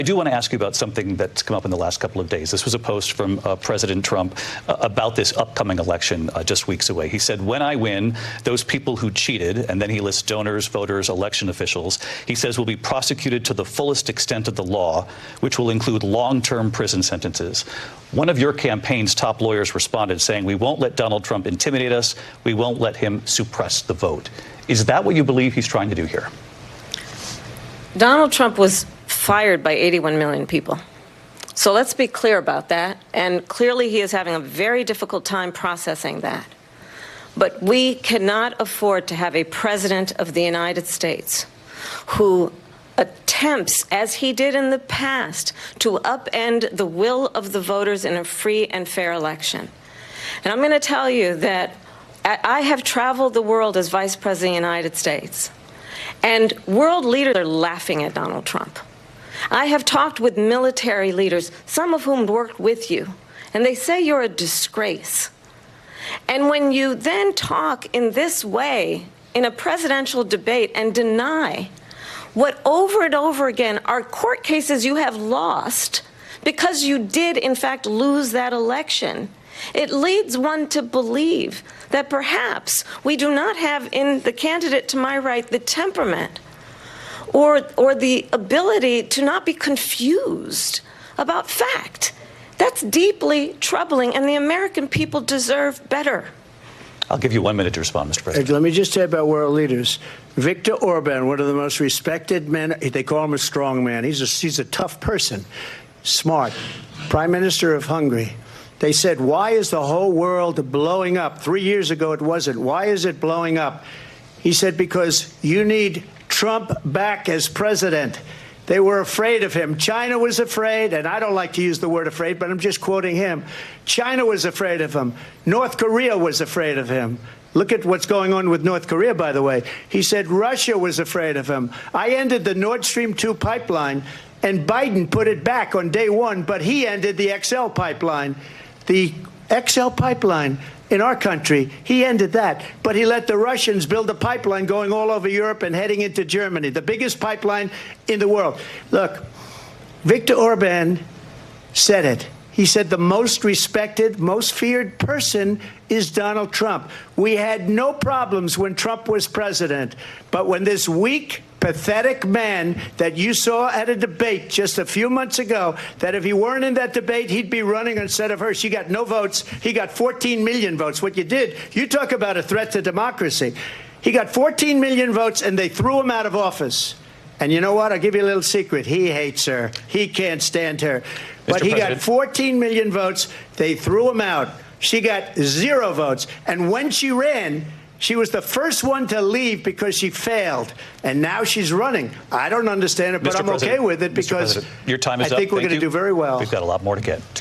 I do want to ask you about something that's come up in the last couple of days. This was a post from President Trump about this upcoming election just weeks away. He said, when I win, those people who cheated, and then he lists donors, voters, election officials, he says will be prosecuted to the fullest extent of the law, which will include long-term prison sentences. One of your campaign's top lawyers responded saying, we won't let Donald Trump intimidate us. We won't let him suppress the vote. Is that what you believe he's trying to do here? Donald Trump was fired by 81 million people. So let's be clear about that. And clearly he is having a very difficult time processing that. But we cannot afford to have a president of the United States who attempts, as he did in the past, to upend the will of the voters in a free and fair election. And I'm going to tell you that I have traveled the world as Vice President of the United States, and world leaders are laughing at Donald Trump. I have talked with military leaders, some of whom worked with you, and they say you're a disgrace. And when you then talk in this way in a presidential debate and deny what over and over again are court cases you have lost because you did, in fact, lose that election, it leads one to believe that perhaps we do not have in the candidate to my right the temperament or the ability to not be confused about fact. That's deeply troubling, and the American people deserve better. I'll give you 1 minute to respond, Mr. President. Let me just say about world leaders. Viktor Orban, one of the most respected men, they call him a strong man. He's a tough person, smart, Prime Minister of Hungary. They said, why is the whole world blowing up? 3 years ago it wasn't. Why is it blowing up? He said, because you need Trump back as president. They were afraid of him. China was afraid, and I don't like to use the word afraid, but I'm just quoting him. China was afraid of him. North Korea was afraid of him. Look at what's going on with North Korea, by the way. He said Russia was afraid of him. I ended the Nord Stream 2 pipeline, and Biden put it back on day one, but he ended the XL pipeline. The XL pipeline in our country, he ended that. But he let the Russians build a pipeline going all over Europe and heading into Germany, the biggest pipeline in the world. Look, Viktor Orban said it. He said the most respected, most feared person is Donald Trump. We had no problems when Trump was president. But when this weak, pathetic man that you saw at a debate just a few months ago, that if he weren't in that debate, he'd be running instead of her. She got no votes. He got 14 million votes. What you did, you talk about a threat to democracy. He got 14 million votes, and they threw him out of office. And you know what? I'll give you a little secret. He hates her. He can't stand her. But he got 14 million votes. They threw him out. She got 0 votes. And when she ran, she was the first one to leave because she failed. And now she's running. I don't understand it, but I'm okay with it because your time is I think up. we're going to do very well. We've got a lot more to get to.